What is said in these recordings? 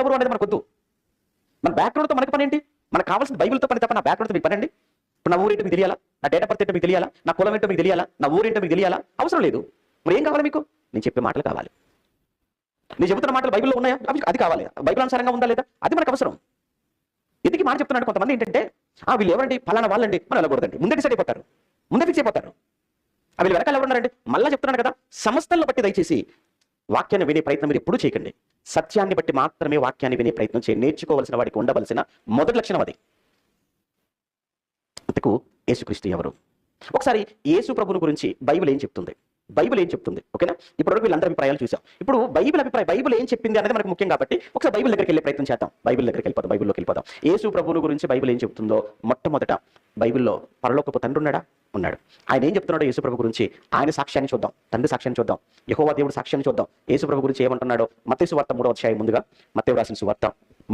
ఎవరు అనేది మనకు వద్దు. మన బ్యాక్గ్రౌండ్తో మనకి పని ఏంటి? మనకు కావాల్సిన బైబిల్తో పని తప్ప నా బ్యాక్గ్రౌండ్తో మీకు పని అండి. ఇప్పుడు నా ఊరేంటో మీకు తెలియాలా, నా డేట్ ఆఫ్ బర్త్ ఏంటో మీకు తెలియాలా, నా కులం ఏంటో మీకు తెలియాలా, నా ఊరేంటో మీకు తెలియాలా? అవసరం లేదు. మరి ఏం కావాలి మీకు? నేను చెప్పే మాటలు కావాలి. నేను చెబుతున్న మాటలు బైబిల్లో ఉన్నాయా? అది కావాలి. బైబిల్ అనుసారంగా ఉందా లేదా? అది మనకు అవసరం. ఎందుకు మాట చెప్తున్నాడు? కొంతమంది ఏంటంటే వీళ్ళు ఎవరండి, ఫలానా వాళ్ళండి, మనం వెళ్ళకూడదండి, ముందే డిసైడ్ అయిపోతారు, ముందే ఫిక్స్ అయిపోతారు. వీళ్ళు వెనకాల ఎవరున్నారండి? మళ్ళీ చెప్తున్నాడు కదా, సంస్థలను బట్టి దయచేసి వాక్యాన్ని వినే ప్రయత్నం మీరు ఎప్పుడూ చేయకండి. సత్యాన్ని బట్టి మాత్రమే వాక్యాన్ని వినే ప్రయత్నం చేయండి. నేర్చుకోవాల్సిన వాడికి ఉండవలసిన మొదటి లక్షణం అది. అంతకు యేసుక్రీస్తు ఎవరు? ఒకసారి యేసు ప్రభుని గురించి బైబిల్ ఏం చెప్తుంది? బైబిల్ ఏం చెప్తుంది? ఓకేనా? ఇప్పుడు వీళ్ళందరి అభిప్రాయాలు చూసాం. ఇప్పుడు బైబిల్ అభిప్రాయం, బైబిల్ ఏం చెప్పింది అనేది మనకు ముఖ్యం కాబట్టి ఒకసారి బైబిల్ దగ్గరికి వెళ్ళే ప్రయత్నం చేద్దాం. బైబిల్లోకి వెళ్ళిపోదాం. యేసు ప్రభువుని గురించి బైబిల్ ఏం చెప్తుందో మొట్టమొదట బైబిల్లో పరలోకపు తండ్రి ఉన్నాడా? ఉన్నాడు. ఆయన ఏం చెప్తున్నాడో యేసు ప్రభు గురించి, ఆయన సాక్ష్యాన్ని చూద్దాం, తండ్రి సాక్ష్యాన్ని చూద్దాం, యెహోవా దేవుడు సాక్ష్యాన్ని చూద్దాం. యేసు ప్రభు గురించి ఏమంటున్నాడో మత్తయి సువార్త 3వ అధ్యాయం, ముందుగా మత్తయి రాసిన సువార్త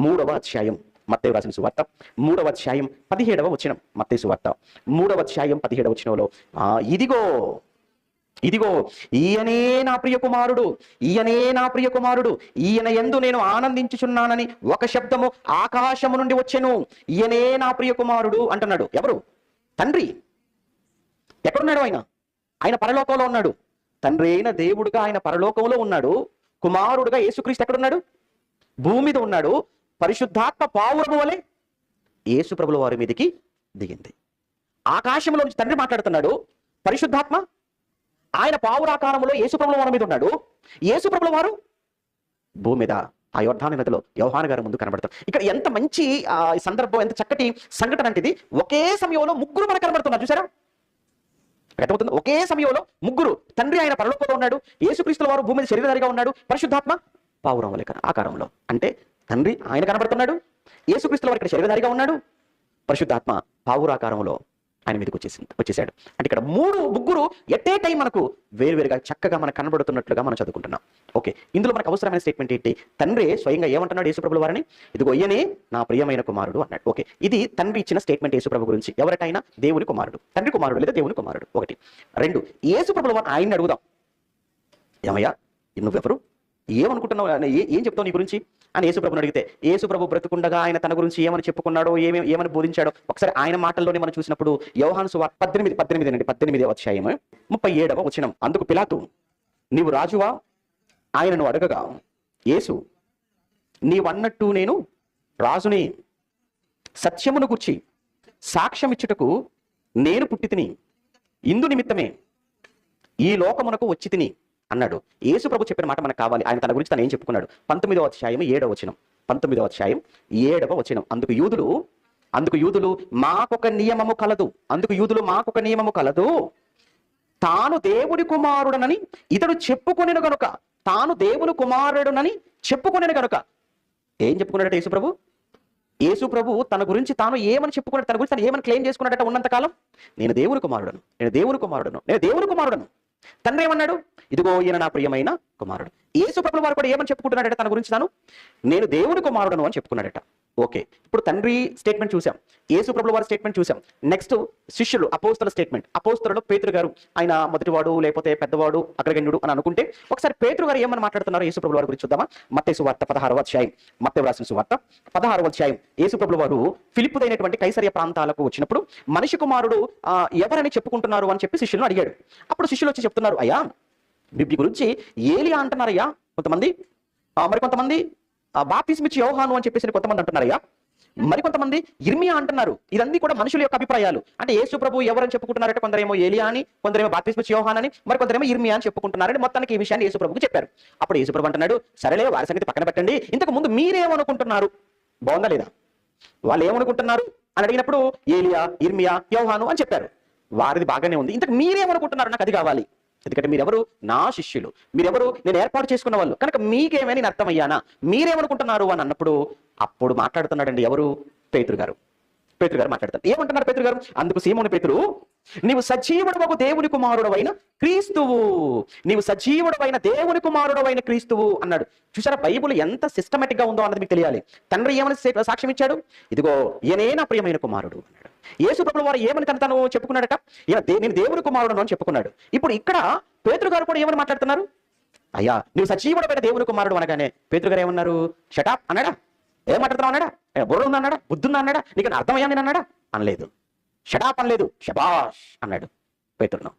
3వ అధ్యాయం, మత్తయి రాసిన సువార్త 3వ అధ్యాయం 17వ వచనం. మత్తయి సువార్త 3వ అధ్యాయం 17వ వచనంలో ఇదిగో ఈయనే నా ప్రియ కుమారుడు, ఈయనే నా ప్రియ కుమారుడు, ఈయన యందు నేను ఆనందించుచున్నానని ఒక శబ్దము ఆకాశము నుండి వచ్చెను. ఈయనే నా ప్రియ కుమారుడు అంటున్నాడు. ఎవరు? తండ్రి. ఎక్కడున్నాడు ఆయన? ఆయన పరలోకంలో ఉన్నాడు. తండ్రి అయిన దేవుడుగా ఆయన పరలోకంలో ఉన్నాడు. కుమారుడుగా యేసుక్రీస్తు ఎక్కడున్నాడు? భూమి మీద ఉన్నాడు. పరిశుద్ధాత్మ పావురము వలె యేసు ప్రభుల వారి మీదకి దిగింది. ఆకాశంలో నుంచి తండ్రి మాట్లాడుతున్నాడు. పరిశుద్ధాత్మ ఆయన పావురాకారంలో యేసు ప్రభుల వారి మీద ఉన్నాడు. యేసు ప్రభుల వారు భూమి మీద ఆ యోర్దాను నదిలో యోహాను గారి ముందు కనబడతారు. ఇక్కడ ఎంత మంచి సందర్భం, ఎంత చక్కటి సంఘటన అంటే ఇది. ఒకే సమయంలో ముగ్గురు మనకు కనబడుతున్నారు. చూసారా? అర్థమవుతుంది? ఒకే సమయంలో ముగ్గురు. తండ్రి ఆయన పరలోకంలో ఉన్నాడు, యేసుక్రీస్తుల వారు భూమి మీద శరీరధారిగా ఉన్నాడు, పరిశుద్ధాత్మ పావురం వలె ఆకారంలో. అంటే తండ్రి ఆయన కనబడుతున్నాడు, యేసుక్రీస్తుల వారు ఇక్కడ శరీరధారిగా ఉన్నాడు, పరిశుద్ధాత్మ పావురాకారంలో ఆయన మీదకి వచ్చేసాడు. అంటే ఇక్కడ ముగ్గురు ఎట్ ఏ టైం మనకు వేరువేరుగా చక్కగా మనకు కనబడుతున్నట్లుగా మనం చదువుకుంటున్నాం. ఓకే, ఇందులో మనకు అవసరమైన స్టేట్మెంట్ ఏంటి? తండ్రి స్వయంగా ఏమంటున్నాడు యేసుప్రభుల వారిని? ఇదిగో ఈయనే నా ప్రియమైన కుమారుడు అన్నాడు. ఓకే, ఇది తండ్రి ఇచ్చిన స్టేట్మెంట్ యేసుప్రభు గురించి. ఎవరిటైనా దేవుని కుమారుడు, తండ్రి కుమారుడు లేదా దేవుని కుమారుడు. ఒకటి. రెండు, యేసుప్రభుల వారిని ఆయన్ని అడుగుదాం, ఏమయ్యా నువ్వెవరు, ఏమనుకుంటున్నావు, ఏం చెప్తావు నీ గురించి అని యేసుప్రభుని అడిగితే, యేసుప్రభు బ్రతుకుండగా ఆయన తన గురించి ఏమని చెప్పుకున్నాడో, ఏమని బోధించాడో ఒకసారి ఆయన మాటల్లోనే మనం చూసినప్పుడు యోహాను సువార్త 18వ అధ్యాయం 37వ వచనం. అందుకు పిలాతు, నీవు రాజువా? ఆయనను అడగగా యేసు, నీవన్నట్టు నేను రాజుని, సత్యమును గుర్చి సాక్ష్యం ఇచ్చుటకు నేను పుట్టి తిని, ఇందు నిమిత్తమే ఈ లోకమునకు వచ్చి తిని అన్నాడు. యేసు ప్రభు చెప్పిన మాట మనకు కావాలి. ఆయన తన గురించి తను ఏం చెప్పుకున్నాడు? 19వ అధ్యాయం 7వ వచనం. 19వ అధ్యాయం 7వ వచనం. అందుకు యూదులు మాకొక నియమము కలదు, తాను దేవుడి కుమారుడనని ఇతడు చెప్పుకొనెను గనుక, తాను దేవుని కుమారుడునని చెప్పుకొనెను గనుక. ఏం చెప్పుకున్నాడట యేసు ప్రభు తన గురించి తాను ఏమని చెప్పుకున్నాడు? తన గురించి తను ఏమని క్లెయిమ్ చేసుకున్నాడట ఉన్నంతకాలం? నేను దేవుని కుమారుడను. తండ్రి ఏమన్నాడు? ఇదిగో ఈయన నా ప్రియమైన కుమారుడు. యేసు ప్రభుల వారు కూడా ఏమని చెప్పుకుంటున్నాడట తన గురించి? నేను దేవుని కుమారుడను అని చెప్పుకున్నాడట. ఓకే, ఇప్పుడు తండ్రి స్టేట్మెంట్ చూసాం, యేసు ప్రభుల వారి స్టేట్మెంట్ చూసాం. నెక్స్ట్ శిష్యులు, అపోస్తల స్టేట్మెంట్. అపోస్తలులో పేతురు గారు, ఆయన మొదటివాడు లేకపోతే పెద్దవాడు, అగ్రగణ్యుడు అని అనుకుంటే ఒకసారి పేతురు గారు ఏమని మాట్లాడుతున్నారు యేసు ప్రభుల వారి గురించి చూద్దామా? మత్తయి సువార్త 16వ అధ్యాయం, మత్తయి రాసిన సువార్త 16వ అధ్యాయం. యేసు ప్రభుల వారు ఫిలిప్పుదైనటువంటి కైసరియా ప్రాంతాలకు వచ్చినప్పుడు మనిషి కుమారుడు ఎవరని చెప్పుకుంటున్నారు అని చెప్పి శిష్యులను అడిగాడు. అప్పుడు శిష్యులు వచ్చి చెప్తున్నారు, అయ్యా మీ గురించి ఏలియా అంటున్నారయ్యా కొంతమంది, మరికొంతమంది బాప్తిస్మిచ్చి యోహాను అని చెప్పేసి కొంతమంది అంటున్నారయ్యా, మరికొంతమంది ఇర్మియా అంటున్నారు. ఇదన్నీ కూడా మనుషుల యొక్క అభిప్రాయాలు. అంటే యేసు ప్రభు ఎవరని చెప్పుకుంటున్నారంటే కొందరేమో ఏలియా అని, కొందరేమో బాప్తిస్మిచ్చి యోహాను అని, మరికొందరేమో ఇర్మియా అని చెప్పుకుంటున్నారని మొత్తానికి ఈ విషయాన్ని యేసు ప్రభుకు చెప్పారు. అప్పుడు యేసు ప్రభు అంటున్నాడు, సరేలే వారి సంగతి పక్కన పెట్టండి, ఇంతకు ముందు మీరేమనుకుంటున్నారు? బాగుందా లేదా? వాళ్ళు ఏమనుకుంటున్నారు అని అడిగినప్పుడు ఏలియా, ఇర్మియా, యోహాను అని చెప్పారు. వారిది బాగానే ఉంది, ఇంతకు మీరేమనుకుంటున్నారు? నాకు అది కావాలి. ఎందుకంటే మీరెవరు? నా శిష్యులు, మీరెవరు? నేను ఏర్పాటు చేసుకున్న వాళ్ళు కనుక మీకేమైనా నేను అర్థమయ్యానా? మీరేమనుకుంటున్నారు అని అన్నప్పుడు అప్పుడు మాట్లాడుతున్నాడండి ఎవరు? పేతురు గారు మాట్లాడతారు. ఏమంటున్నారు పేతురు గారు? అందుకు సీమోను పేతురు, నీవు సజీవుడవగు దేవుని కుమారుడవైన క్రీస్తువు అన్నాడు. చూసారా, బైబుల్ ఎంత సిస్టమేటిక్ గా ఉందో అన్నది మీకు తెలియాలి. తండ్రి ఏమని సాక్ష్యం ఇచ్చాడు? ఇదిగో ఈయనే నా ప్రియమైన కుమారుడు అన్నాడు. యేసు ప్రభువు వారు ఏమని తను చెప్పుకున్నాడట? నేను దేవుని కుమారుడు అని చెప్పుకున్నాడు. ఇప్పుడు ఇక్కడ పేతురు గారు కూడా ఏమని మాట్లాడుతున్నారు? అయ్యా నువ్వు సజీవుడమైన దేవుని కుమారుడు అనగానే పేతురు గారు ఏమన్నారు? షటాప్ అన్నాడా? ఏం మాట్లాడుతున్నావు అన్నాడా? బుర్ర ఉందా అన్నాడా? బుద్ధి ఉందా అన్నాడా? నీకు అర్థమయ్యా నేను అన్నాడా? అనలేదు. షటాప్ అనలేదు, శబాష్ అన్నాడు పేతురును.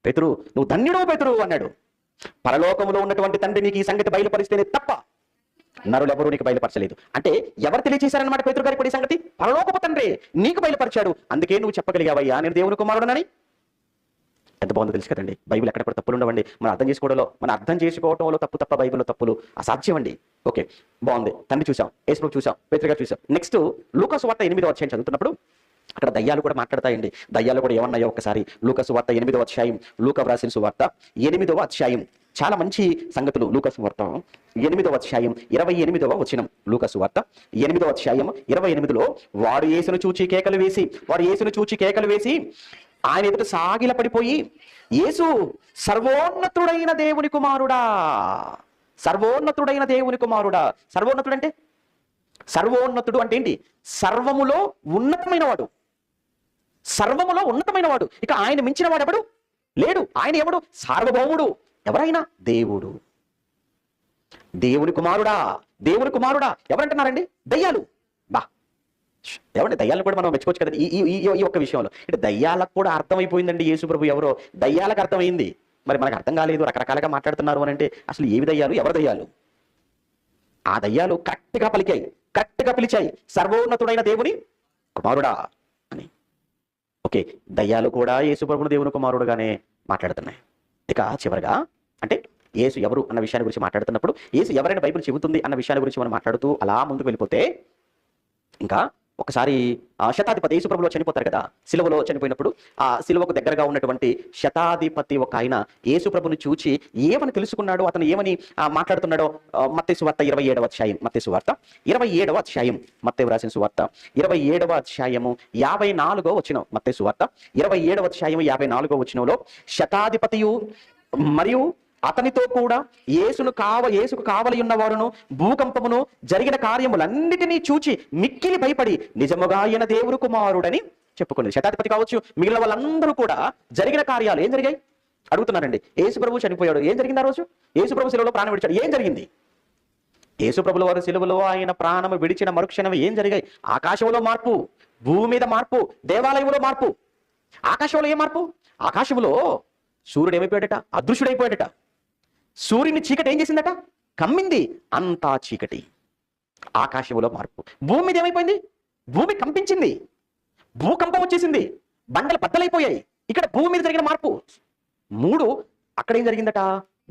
పేతురు నువ్వు ధన్యుడు పేతురు అన్నాడు. పరలోకములో ఉన్నటువంటి తండ్రి నీకు ఈ సంగతి బయలుపరిస్తేనే తప్ప నరులెవరూ నీకు బయలుపరచలేదు. అంటే ఎవరు తెలియచేశారన్నమాట పేతురు గారికి ఈ సంగతి? పరలోకపు తండ్రి నీకు బయలుపరిచాడు. అందుకే నువ్వు చెప్పగలిగావయ్యా నేను దేవుని కుమారుడనని. ఎంత బాగుందో తెలుసు కదండి. బైబిల్ ఎక్కడ కూడా తప్పులు ఉండవండి. మనం అర్థం చేసుకోవడంలో తప్ప బైబిల్లో తప్పులు అసాధ్యం అండి. ఓకే, బాగుంది. తండ్రి చూసాం, యేసు చూసాం, పేతురు గారు చూసాం. నెక్స్ట్ లూకా సువార్త 8వ అధ్యాయం చదువుతున్నప్పుడు అక్కడ దయ్యాలు కూడా మాట్లాడతాయండి. దయ్యాలు కూడా ఏమన్నాయో ఒకసారి లూకా సువార్త 8వ అధ్యాయం, లూకా వ్రాసిన సువార్త 8వ అధ్యాయం, చాలా మంచి సంగతులు. లూకా సువార్త 8వ అధ్యాయం 28వ వచనం. లూకా సువార్త 8వ అధ్యాయం 28లో వాడు యేసును చూచి కేకలు వేసి ఆయన ఎదుట సాగిల పడిపోయి, యేసు సర్వోన్నతుడైన దేవుని కుమారుడా, సర్వోన్నతుడైన దేవుని కుమారుడా. సర్వోన్నతుడు అంటే ఏంటి? సర్వములో ఉన్నతమైన వాడు, సర్వములో ఉన్నతమైన వాడు. ఇక ఆయన మించిన వాడు ఎవడు లేడు. ఆయన ఎవడు? సార్వభౌముడు. ఎవరైనా దేవుడు. దేవుని కుమారుడా ఎవరంటున్నారండి? దయ్యాలు. ఏమంటే దయ్యాలను కూడా మనం మెచ్చుకోవచ్చు కదండి ఈ ఒక్క విషయంలో. అంటే దయ్యాలకు కూడా అర్థమైపోయిందండి యేసు ప్రభు ఎవరో. దయ్యాలకు అర్థమైంది, మరి మనకు అర్థం కాలేదు, రకరకాలుగా మాట్లాడుతున్నారు అని అంటే అసలు ఏవి దయ్యాలు, ఎవరు దయ్యాలు? ఆ దయ్యాలు కరెక్ట్గా పిలిచాయి సర్వోన్నతుడైన దేవుని కుమారుడా అని. ఓకే, దయ్యాలు కూడా యేసు ప్రభువును దేవుని కుమారుడుగానే మాట్లాడుతున్నాయి. ఇక చివరిగా అంటే యేసు ఎవరు అన్న విషయాన్ని గురించి మాట్లాడుతున్నప్పుడు, యేసు ఎవరైనా బైబిల్ చెబుతుంది అన్న విషయాన్ని గురించి మనం మాట్లాడుతూ అలా ముందుకు వెళ్ళిపోతే, ఇంకా ఒకసారి శతాధిపతి యేసు ప్రభువులో చనిపోతారు కదా, సిలువలో చనిపోయినప్పుడు ఆ సిలువకు దగ్గరగా ఉన్నటువంటి శతాధిపతి ఒక ఆయన యేసు ప్రభుని చూచి ఏమని తెలుసుకున్నాడో, అతను ఏమని మాట్లాడుతున్నాడో మత్తయి సువార్త 27వ అధ్యాయం, మత్తయి సువార్త 27వ అధ్యాయం, మత్తయి వ్రాసిన సువార్త 27వ అధ్యాయము 54వ వచనం. మత్తయి సువార్త 27వ అధ్యాయం 54వ వచనంలో శతాధిపతియు మరియు అతనితో కూడా యేసుకు కావలి ఉన్నవారును భూకంపమును జరిగిన కార్యములన్నిటినీ చూచి మిక్కిలి భయపడి నిజముగా ఆయన దేవుని కుమారుడని చెప్పుకున్నది. శతాధిపతి కావచ్చు, మిగిలిన వాళ్ళందరూ కూడా జరిగిన కార్యాలు ఏం జరిగాయి అడుగుతున్నారండి. యేసు ప్రభు చనిపోయాడు, ఏం జరిగింది ఆ రోజు? యేసు ప్రభు శిలువలో ప్రాణం విడిచాడు, ఏం జరిగింది? యేసు ప్రభుల వారు శిలువలో ఆయన ప్రాణము విడిచిన మరుక్షణం ఏం జరిగాయి? ఆకాశంలో మార్పు, భూమి మీద మార్పు, దేవాలయంలో మార్పు. ఆకాశంలో ఏ మార్పు? ఆకాశంలో సూర్యుడు ఏమైపోయాడట? అదృశ్యుడైపోయాడట. సూర్యుని చీకటి ఏం చేసిందట? కమ్మింది, అంతా చీకటి. ఆకాశంలో మార్పు. భూమి మీద ఏమైపోయింది? భూమి కంపించింది, భూకంపం వచ్చేసింది, బండలు బద్దలైపోయాయి. ఇక్కడ భూమి మీద జరిగిన మార్పు. 3 అక్కడ ఏం జరిగిందట?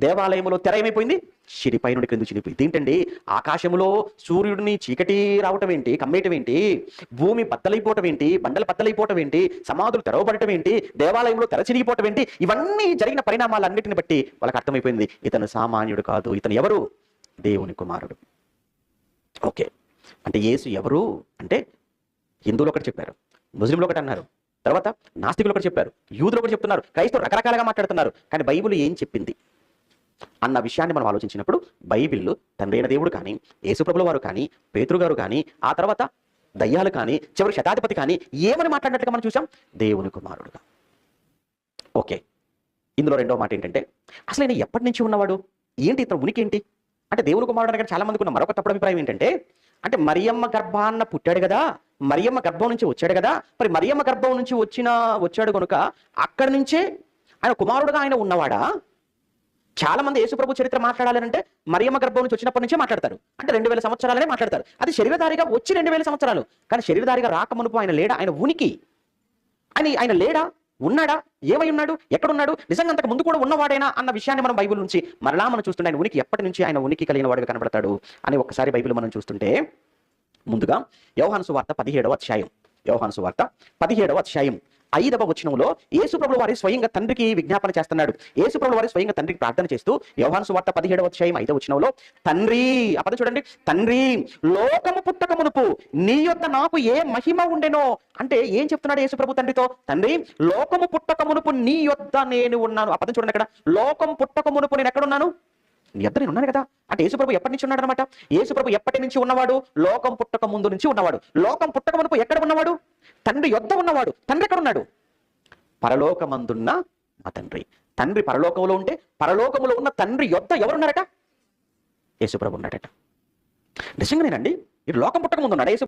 దేవాలయంలో తెర ఏమైపోయింది? చిరిపై నుండి క్రింద చిరిపోయింది. ఏంటండి? ఆకాశంలో సూర్యుడిని చీకటి రావటం ఏంటి, కమ్మేయటం ఏంటి, భూమి బద్దలైపోవటం ఏంటి, బండలు బద్దలైపోవటం ఏంటి, సమాధులు తెరవబడటం ఏంటి, దేవాలయంలో తెర చిరిగిపోవటం ఏంటి, ఇవన్నీ జరిగిన పరిణామాలన్నిటిని బట్టి వాళ్ళకి అర్థమైపోయింది, ఇతను సామాన్యుడు కాదు, ఇతను ఎవరు? దేవుని కుమారుడు. ఓకే, అంటే యేసు ఎవరు అంటే హిందువులు ఒకటి చెప్పారు, ముస్లింలు ఒకటి అన్నారు, తర్వాత నాస్తికులు ఒకటి చెప్పారు, యూదులు ఒకటి చెప్తున్నారు, క్రైస్తవులు రకరకాలుగా మాట్లాడుతున్నారు. కానీ బైబిల్ ఏం చెప్పింది అన్న విషయాన్ని మనం ఆలోచించినప్పుడు బైబిల్ తండ్రి అయిన దేవుడు కానీ, యేసుప్రభుల వారు కానీ, పేతురు గారు కానీ, ఆ తర్వాత దయ్యాలు కానీ, చివరి శతాధిపతి కానీ ఏమని మాట్లాడినట్టుగా మనం చూసాం? దేవుని కుమారుడుగా. ఓకే, ఇందులో రెండో మాట ఏంటంటే అసలు ఆయన ఎప్పటి నుంచి ఉన్నవాడు, ఏంటి ఇతను ఉనికి ఏంటి అంటే దేవుని కుమారుడు అనగా చాలా మందికి ఉన్న మరొక తప్పుడు అభిప్రాయం ఏంటంటే, అంటే మరియమ్మ గర్భాన్న పుట్టాడు కదా, మరియమ్మ గర్భం నుంచి వచ్చాడు కదా, మరి మరియమ్మ గర్భం నుంచి వచ్చాడు కనుక అక్కడి నుంచే ఆయన కుమారుడుగా ఆయన ఉన్నవాడా? చాలా మంది యేసుప్రభు చరిత్ర మాట్లాడాలంటే మరియమ్మ గర్భం నుంచి వచ్చినప్పటి నుంచే మాట్లాడతారు. అంటే 2000 సంవత్సరాలనే మాట్లాడతారు. అది శరీరధారిగా వచ్చి 2000 సంవత్సరాలు. కానీ శరీరధారిగా రాకమునుపు ఆయన లేడా? ఆయన ఉనికి ఆయన లేడా? ఉన్నాడా? ఏమై ఉన్నాడు? ఎక్కడున్నాడు? నిజంగా అంతకు ముందు కూడా ఉన్నవాడేనా అన్న విషయాన్ని మనం బైబిల్ నుంచి మరలా మనం చూస్తుంటే ఆయన ఉనికి ఎప్పటి నుంచి ఆయన ఉనికి కలిగిన వాడుగా కనబడతాడు అని ఒక్కసారి బైబిల్ మనం చూస్తుంటే, ముందుగా యోహాను సువార్త 17వ అధ్యాయం, యోహాను సువార్త 17వ అధ్యాయం 5వ వచనంలో యేసుప్రభుల వారి స్వయంగా తండ్రికి విజ్ఞాపన చేస్తున్నాడు. యేసుప్రభుల వారి స్వయంగా తండ్రికి ప్రార్థన చేస్తూ యోహాను సువార్త 17వ అధ్యాయం 5వ వచనంలో, తండ్రి, ఆ పదం చూడండి, తండ్రి లోకము పుట్టక మునుపు నీ యొద్ద నాకు ఏ మహిమ ఉండెనో. అంటే ఏం చెప్తున్నాడు యేసుప్రభు తండ్రితో? తండ్రి లోకము పుట్టక మునుపు నీ యొద్ద నేను ఉన్నాను. ఆ పదం చూడండి, అక్కడ లోకం పుట్టక మునుపు నేను ఎక్కడున్నాను? నీ యొద్ద నేను ఉన్నాను కదా. అంటే యేసుప్రభు ఎప్పటి నుంచి ఉన్నాడు అనమాట? యేసుప్రభు ఎప్పటి నుంచి ఉన్నవాడు? లోకం పుట్టక ముందు నుంచి ఉన్నవాడు. లోకం పుట్టక మునుపు ఎక్కడ ఉన్నవాడు? తండ్రి యొద్ద ఉన్నవాడు. తండ్రి ఎక్కడ ఉన్నాడు? పరలోకమందున్న మా తండ్రి. తండ్రి పరలోకంలో ఉంటే పరలోకములో ఉన్న తండ్రి యొద్ద ఎవరున్నారట? యేసుప్రభు ఉన్నాడట. నిజంగానేనండి, ఈ లోకం పుట్టక ముందు ఉన్నాడు యేసు.